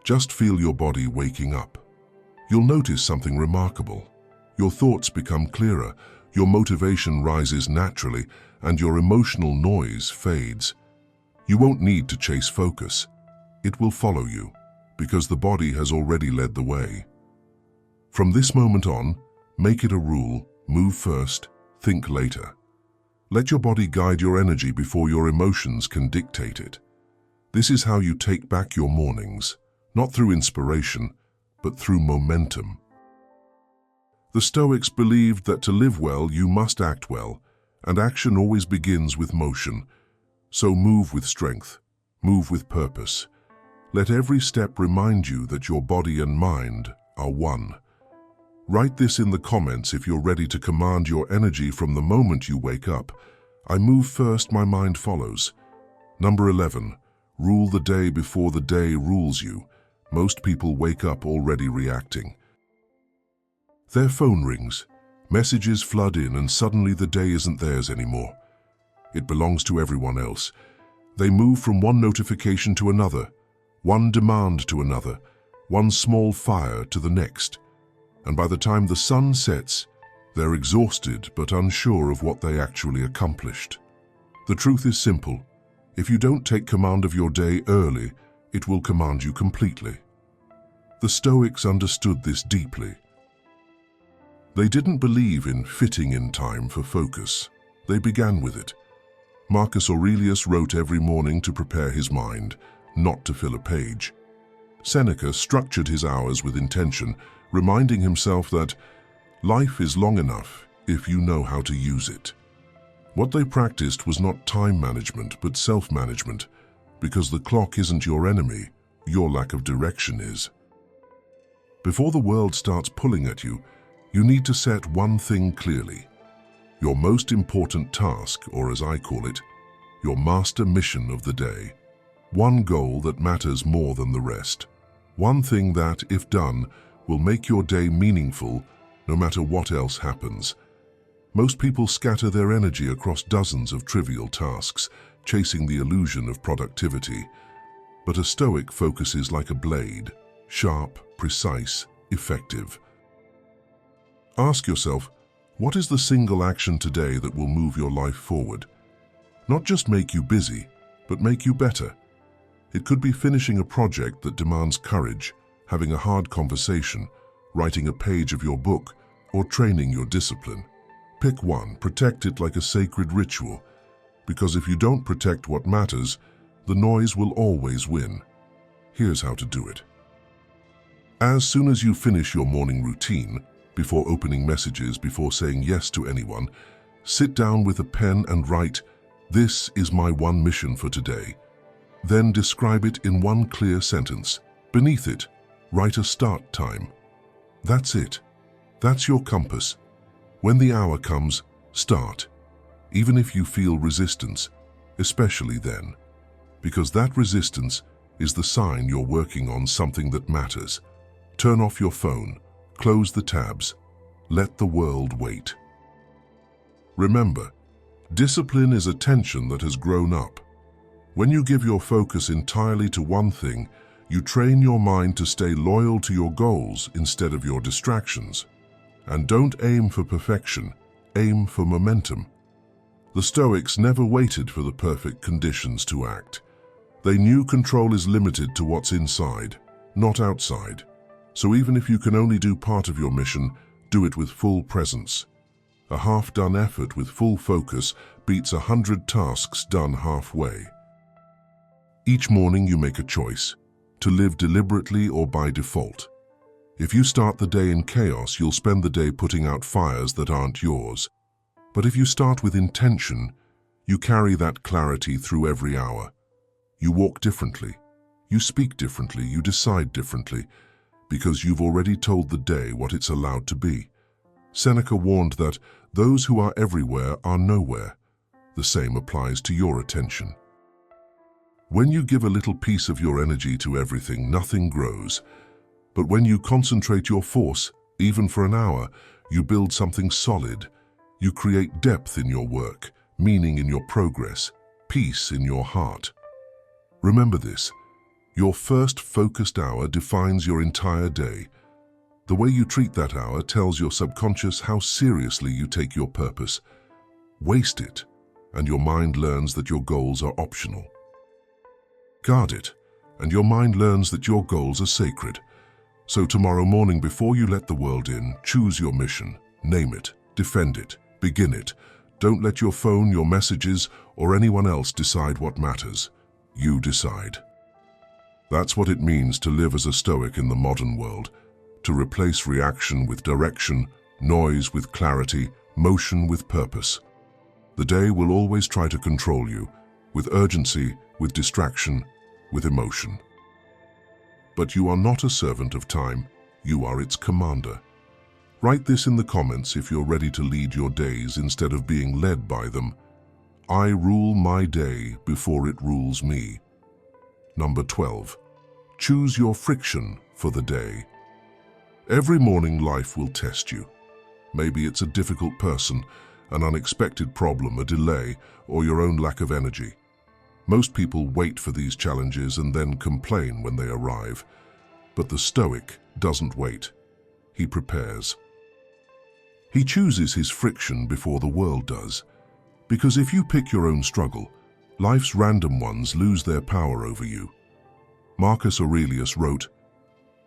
Just feel your body waking up. You'll notice something remarkable. Your thoughts become clearer, your motivation rises naturally, and your emotional noise fades. You won't need to chase focus. It will follow you, because the body has already led the way. From this moment on, make it a rule: move first, think later. Let your body guide your energy before your emotions can dictate it. This is how you take back your mornings, not through inspiration, but through momentum. The Stoics believed that to live well, you must act well, and action always begins with motion. So move with strength, move with purpose. Let every step remind you that your body and mind are one. Write this in the comments if you're ready to command your energy from the moment you wake up. I move first, my mind follows. Number 11. Rule the day before the day rules you. Most people wake up already reacting. Their phone rings, messages flood in, and suddenly the day isn't theirs anymore. It belongs to everyone else. They move from one notification to another, one demand to another, one small fire to the next. And by the time the sun sets, they're exhausted but unsure of what they actually accomplished. The truth is simple. If you don't take command of your day early, it will command you completely. The Stoics understood this deeply. They didn't believe in fitting in time for focus. They began with it. Marcus Aurelius wrote every morning to prepare his mind, not to fill a page. Seneca structured his hours with intention, reminding himself that life is long enough if you know how to use it. What they practiced was not time management, but self-management, because the clock isn't your enemy, your lack of direction is. Before the world starts pulling at you, you need to set one thing clearly. Your most important task, or as I call it, your master mission of the day. One goal that matters more than the rest. One thing that, if done, will make your day meaningful no matter what else happens. Most people scatter their energy across dozens of trivial tasks, chasing the illusion of productivity. But a Stoic focuses like a blade, sharp, precise, effective. Ask yourself, what is the single action today that will move your life forward? Not just make you busy, but make you better. It could be finishing a project that demands courage, having a hard conversation, writing a page of your book, or training your discipline. Pick one, protect it like a sacred ritual, because if you don't protect what matters, the noise will always win. Here's how to do it. As soon as you finish your morning routine, before opening messages, before saying yes to anyone, sit down with a pen and write, "This is my one mission for today." Then describe it in one clear sentence. Beneath it, write a start time. That's it. That's your compass. When the hour comes, start. Even if you feel resistance, especially then. Because that resistance is the sign you're working on something that matters. Turn off your phone. Close the tabs. Let the world wait. Remember, discipline is a tension that has grown up. When you give your focus entirely to one thing, you train your mind to stay loyal to your goals instead of your distractions. And don't aim for perfection, aim for momentum. The Stoics never waited for the perfect conditions to act. They knew control is limited to what's inside, not outside. So even if you can only do part of your mission, do it with full presence. A half-done effort with full focus beats 100 tasks done halfway. Each morning you make a choice, to live deliberately or by default. If you start the day in chaos, you'll spend the day putting out fires that aren't yours. But if you start with intention, you carry that clarity through every hour. You walk differently, you speak differently, you decide differently, because you've already told the day what it's allowed to be. Seneca warned that those who are everywhere are nowhere. The same applies to your attention. When you give a little piece of your energy to everything, nothing grows. But when you concentrate your force, even for an hour, you build something solid. You create depth in your work, meaning in your progress, peace in your heart. Remember this. Your first focused hour defines your entire day. The way you treat that hour tells your subconscious how seriously you take your purpose. Waste it, and your mind learns that your goals are optional. Guard it, and your mind learns that your goals are sacred. So tomorrow morning, before you let the world in, choose your mission, name it, defend it, begin it. Don't let your phone, your messages, or anyone else decide what matters. You decide. That's what it means to live as a Stoic in the modern world, to replace reaction with direction, noise with clarity, motion with purpose. The day will always try to control you, with urgency, with distraction, with emotion. But you are not a servant of time, you are its commander. Write this in the comments if you're ready to lead your days instead of being led by them. I rule my day before it rules me. Number 12. Choose your friction for the day. Every morning life will test you. Maybe it's a difficult person, an unexpected problem, a delay, or your own lack of energy. Most people wait for these challenges and then complain when they arrive. But the Stoic doesn't wait. He prepares. He chooses his friction before the world does. Because if you pick your own struggle, life's random ones lose their power over you. Marcus Aurelius wrote,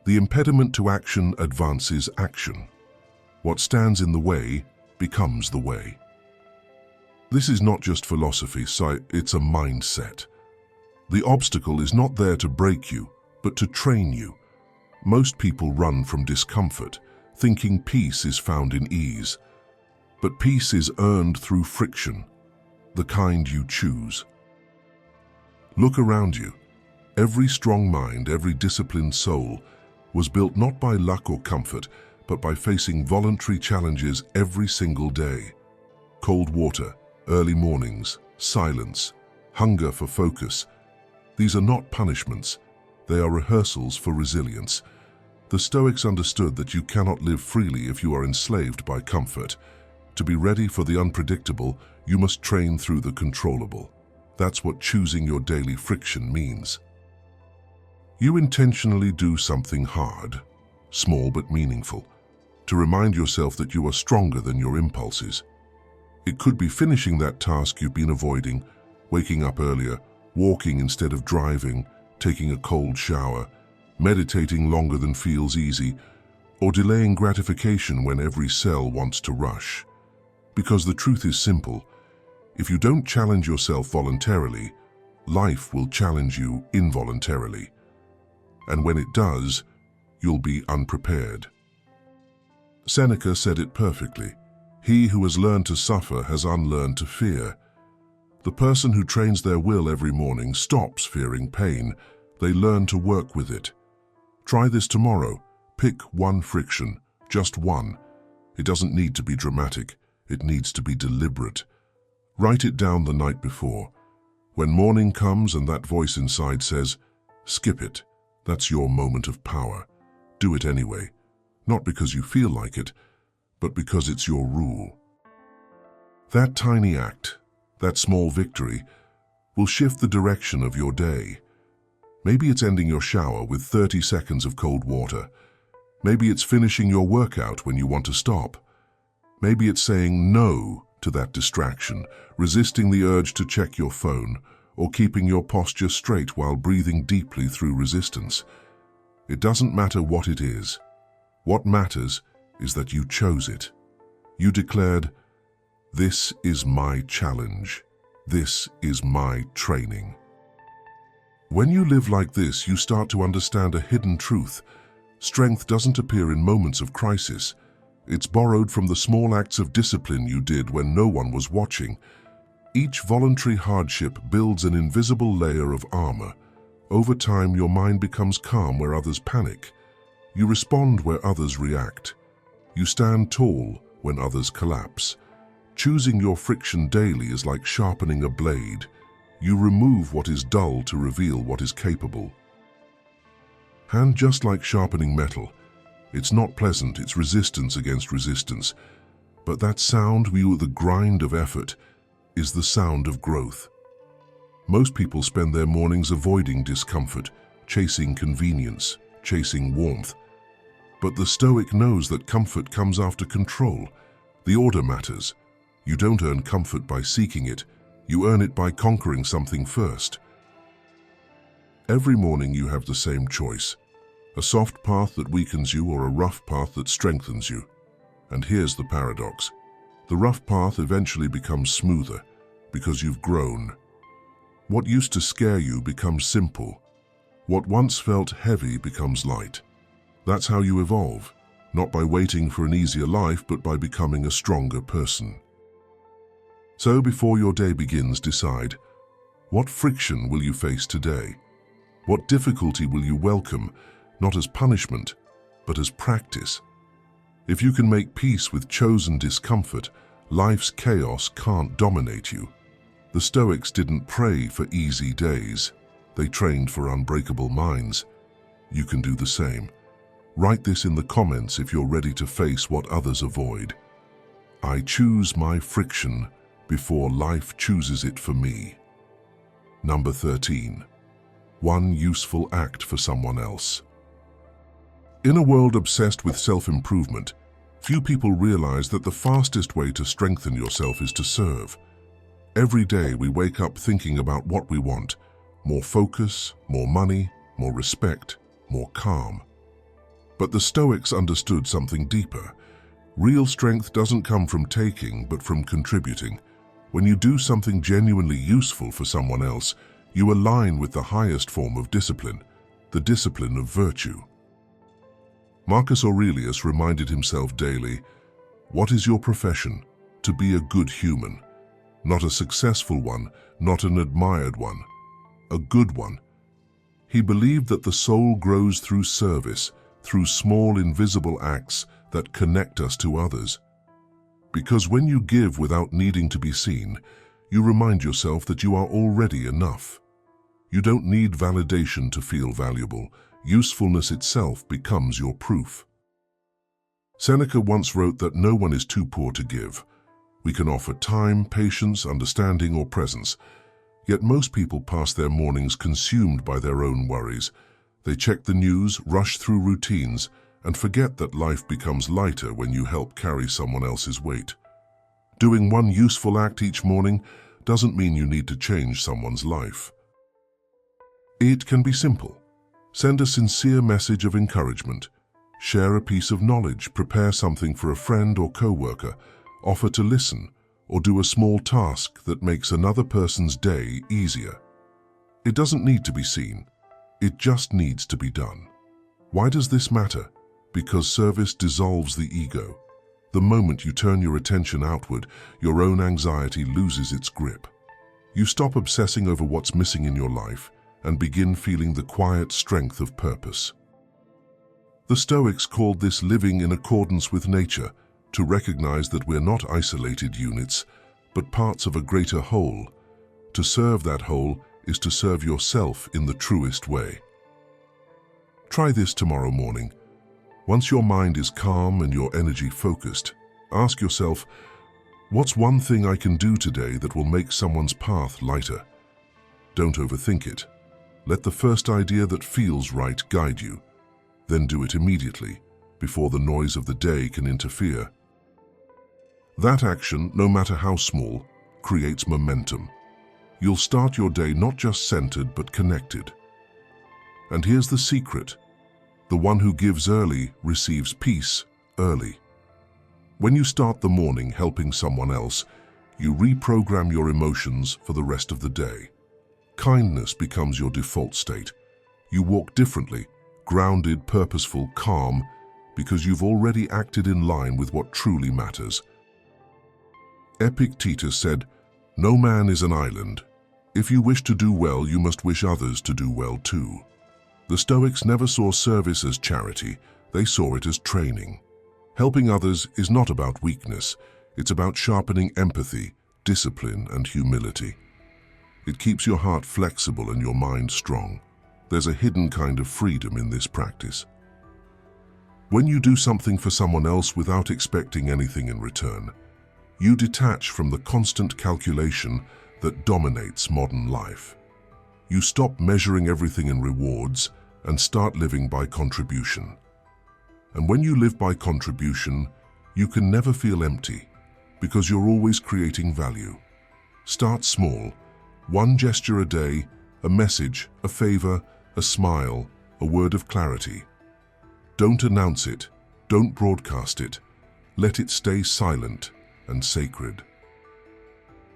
"The impediment to action advances action. What stands in the way becomes the way." This is not just philosophy, it's a mindset. The obstacle is not there to break you, but to train you. Most people run from discomfort, thinking peace is found in ease. But peace is earned through friction, the kind you choose. Look around you. Every strong mind, every disciplined soul was built not by luck or comfort, but by facing voluntary challenges every single day. Cold water, early mornings, silence, hunger for focus. These are not punishments. They are rehearsals for resilience. The Stoics understood that you cannot live freely if you are enslaved by comfort. To be ready for the unpredictable, you must train through the controllable. That's what choosing your daily friction means. You intentionally do something hard, small but meaningful, to remind yourself that you are stronger than your impulses. It could be finishing that task you've been avoiding, waking up earlier, walking instead of driving, taking a cold shower, meditating longer than feels easy, or delaying gratification when every cell wants to rush. Because the truth is simple. If you don't challenge yourself voluntarily, life will challenge you involuntarily. And when it does, you'll be unprepared. Seneca said it perfectly. He who has learned to suffer has unlearned to fear. The person who trains their will every morning stops fearing pain. They learn to work with it. Try this tomorrow. Pick one friction, just one. It doesn't need to be dramatic. It needs to be deliberate. Write it down the night before. When morning comes and that voice inside says, skip it, that's your moment of power. Do it anyway. Not because you feel like it, but because it's your rule. That tiny act, that small victory, will shift the direction of your day. Maybe it's ending your shower with 30 seconds of cold water. Maybe it's finishing your workout when you want to stop. Maybe it's saying no to that distraction, resisting the urge to check your phone, or keeping your posture straight while breathing deeply through resistance. It doesn't matter what it is. What matters is that you chose it. You declared, "This is my challenge. This is my training." When you live like this, you start to understand a hidden truth. Strength doesn't appear in moments of crisis. It's borrowed from the small acts of discipline you did when no one was watching. Each voluntary hardship builds an invisible layer of armor. Over time, your mind becomes calm where others panic. You respond where others react. You stand tall when others collapse. Choosing your friction daily is like sharpening a blade. You remove what is dull to reveal what is capable. And just like sharpening metal, it's not pleasant, it's resistance against resistance. But that sound, the grind of effort, is the sound of growth. Most people spend their mornings avoiding discomfort, chasing convenience, chasing warmth. But the Stoic knows that comfort comes after control. The order matters. You don't earn comfort by seeking it. You earn it by conquering something first. Every morning you have the same choice. A soft path that weakens you or a rough path that strengthens you. And here's the paradox. The rough path eventually becomes smoother because you've grown. What used to scare you becomes simple. What once felt heavy becomes light. That's how you evolve, not by waiting for an easier life, but by becoming a stronger person. So before your day begins, decide, what friction will you face today? What difficulty will you welcome, not as punishment, but as practice? If you can make peace with chosen discomfort, life's chaos can't dominate you. The Stoics didn't pray for easy days. They trained for unbreakable minds. You can do the same. Write this in the comments if you're ready to face what others avoid. I choose my friction before life chooses it for me. Number 13. One useful act for someone else. In a world obsessed with self-improvement, few people realize that the fastest way to strengthen yourself is to serve. Every day we wake up thinking about what we want: more focus, more money, more respect, more calm. But the Stoics understood something deeper. Real strength doesn't come from taking, but from contributing. When you do something genuinely useful for someone else, you align with the highest form of discipline, the discipline of virtue. Marcus Aurelius reminded himself daily, "What is your profession? To be a good human. Not a successful one, not an admired one. A good one." He believed that the soul grows through service, through small invisible acts that connect us to others. Because when you give without needing to be seen, you remind yourself that you are already enough. You don't need validation to feel valuable. Usefulness itself becomes your proof. Seneca once wrote that no one is too poor to give. We can offer time, patience, understanding, or presence. Yet most people pass their mornings consumed by their own worries. They check the news, rush through routines, and forget that life becomes lighter when you help carry someone else's weight. Doing one useful act each morning doesn't mean you need to change someone's life. It can be simple. Send a sincere message of encouragement. Share a piece of knowledge, prepare something for a friend or co-worker, offer to listen, or do a small task that makes another person's day easier. It doesn't need to be seen. It just needs to be done. Why does this matter? Because service dissolves the ego. The moment you turn your attention outward, your own anxiety loses its grip. You stop obsessing over what's missing in your life and begin feeling the quiet strength of purpose. The Stoics called this living in accordance with nature, to recognize that we're not isolated units, but parts of a greater whole. To serve that whole is to serve yourself in the truest way. Try this tomorrow morning. Once your mind is calm and your energy focused, ask yourself, what's one thing I can do today that will make someone's path lighter? Don't overthink it. Let the first idea that feels right guide you. Then do it immediately, before the noise of the day can interfere. That action, no matter how small, creates momentum. You'll start your day not just centered, but connected. And here's the secret. The one who gives early receives peace early. When you start the morning helping someone else, you reprogram your emotions for the rest of the day. Kindness becomes your default state. You walk differently, grounded, purposeful, calm, because you've already acted in line with what truly matters. Epictetus said, "No man is an island. If you wish to do well, you must wish others to do well too." The Stoics never saw service as charity, they saw it as training. Helping others is not about weakness, it's about sharpening empathy, discipline, and humility. It keeps your heart flexible and your mind strong. There's a hidden kind of freedom in this practice. When you do something for someone else without expecting anything in return, you detach from the constant calculation that dominates modern life. You stop measuring everything in rewards and start living by contribution. And when you live by contribution, you can never feel empty, because you're always creating value. Start small. One gesture a day, a message, a favor, a smile, a word of clarity. Don't announce it, don't broadcast it. Let it stay silent and sacred.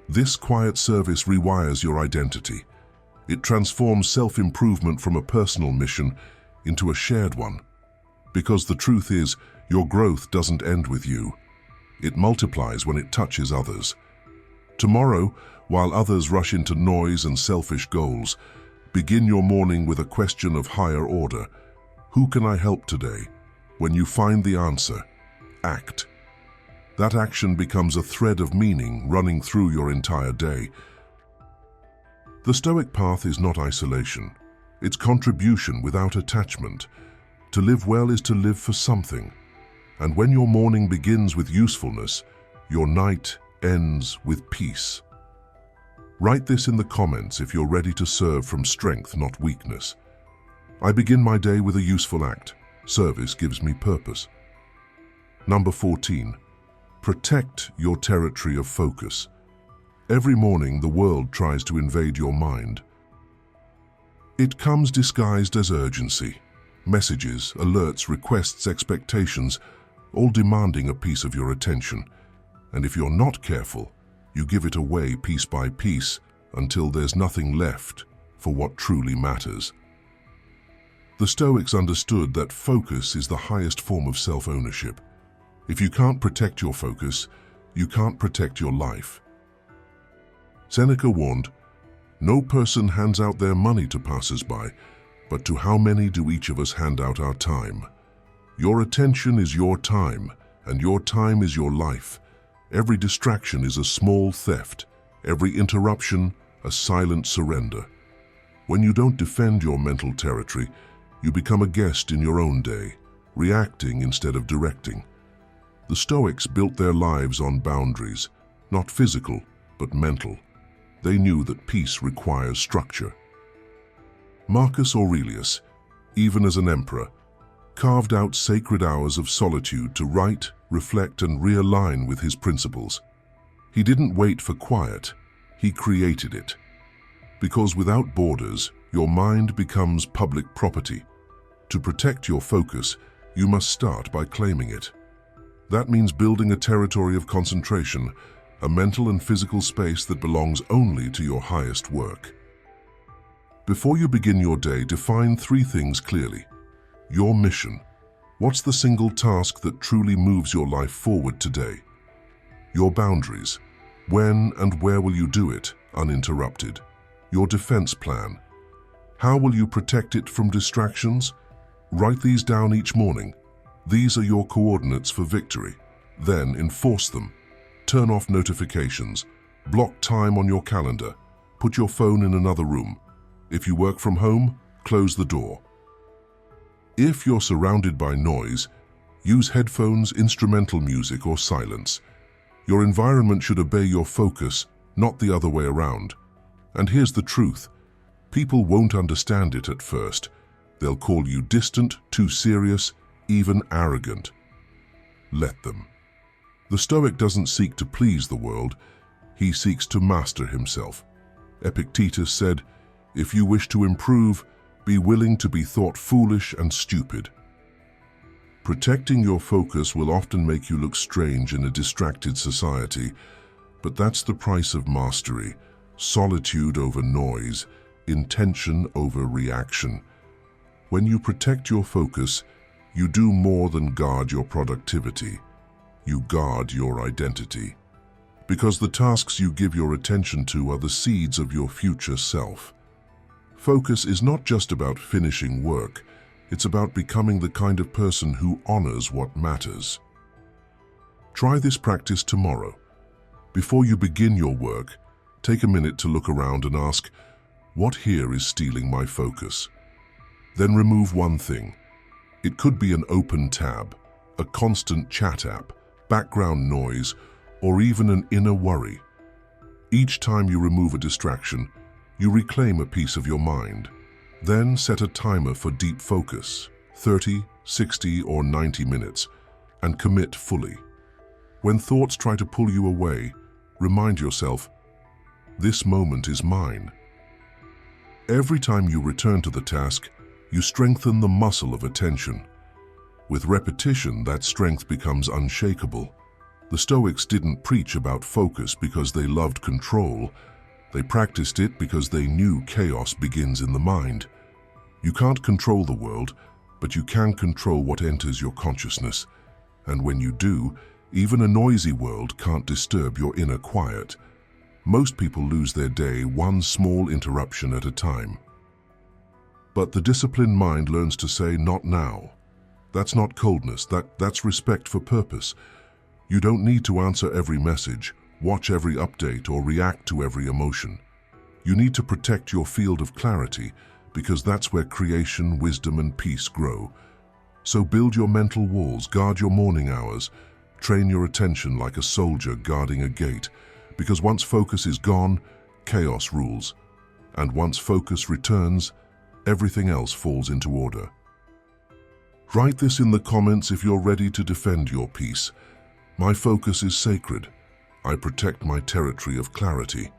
This quiet service rewires your identity. It transforms self-improvement from a personal mission into a shared one. Because the truth is, your growth doesn't end with you. It multiplies when it touches others. Tomorrow, while others rush into noise and selfish goals, begin your morning with a question of higher order. Who can I help today? When you find the answer, act. That action becomes a thread of meaning running through your entire day. The Stoic path is not isolation. It's contribution without attachment. To live well is to live for something. And when your morning begins with usefulness, your night ends with peace. Write this in the comments if you're ready to serve from strength, not weakness. I begin my day with a useful act. Service gives me purpose. Number 14. Protect your territory of focus. Every morning, the world tries to invade your mind. It comes disguised as urgency. Messages, alerts, requests, expectations, all demanding a piece of your attention. And if you're not careful, you give it away piece by piece until there's nothing left for what truly matters. The Stoics understood that focus is the highest form of self-ownership. If you can't protect your focus, you can't protect your life. Seneca warned, "No person hands out their money to passers-by, but to how many do each of us hand out our time? Your attention is your time, and your time is your life. Every distraction is a small theft, every interruption a silent surrender. When you don't defend your mental territory, you become a guest in your own day, reacting instead of directing." The Stoics built their lives on boundaries, not physical, but mental. They knew that peace requires structure. Marcus Aurelius, even as an emperor, carved out sacred hours of solitude to write, reflect, and realign with his principles. He didn't wait for quiet, he created it. Because without borders, your mind becomes public property. To protect your focus, you must start by claiming it. That means building a territory of concentration, a mental and physical space that belongs only to your highest work. Before you begin your day, define 3 things clearly. Your mission. What's the single task that truly moves your life forward today? Your boundaries. When and where will you do it, uninterrupted? Your defense plan. How will you protect it from distractions? Write these down each morning. These are your coordinates for victory. Then enforce them. Turn off notifications. Block time on your calendar. Put your phone in another room. If you work from home, close the door. If you're surrounded by noise, use headphones, instrumental music, or silence. Your environment should obey your focus, not the other way around. And here's the truth. People won't understand it at first. They'll call you distant, too serious, even arrogant. Let them. The Stoic doesn't seek to please the world, he seeks to master himself. Epictetus said, "If you wish to improve, be willing to be thought foolish and stupid." Protecting your focus will often make you look strange in a distracted society, but that's the price of mastery. Solitude over noise, intention over reaction. When you protect your focus, you do more than guard your productivity. You guard your identity. Because the tasks you give your attention to are the seeds of your future self. Focus is not just about finishing work, it's about becoming the kind of person who honors what matters. Try this practice tomorrow. Before you begin your work, take a minute to look around and ask, what here is stealing my focus? Then remove one thing. It could be an open tab, a constant chat app, background noise, or even an inner worry. Each time you remove a distraction, you reclaim a piece of your mind. Then set a timer for deep focus, 30, 60, or 90 minutes, and commit fully. When thoughts try to pull you away, remind yourself, this moment is mine. Every time you return to the task, you strengthen the muscle of attention. With repetition, that strength becomes unshakable. The Stoics didn't preach about focus because they loved control. They practiced it because they knew chaos begins in the mind. You can't control the world, but you can control what enters your consciousness. And when you do, even a noisy world can't disturb your inner quiet. Most people lose their day one small interruption at a time. But the disciplined mind learns to say, not now. That's not coldness, that's respect for purpose. You don't need to answer every message, watch every update, or react to every emotion. You need to protect your field of clarity because that's where creation, wisdom, and peace grow. So build your mental walls, guard your morning hours, train your attention like a soldier guarding a gate, because once focus is gone, chaos rules. And once focus returns, everything else falls into order. Write this in the comments if you're ready to defend your peace. My focus is sacred. I protect my territory of clarity.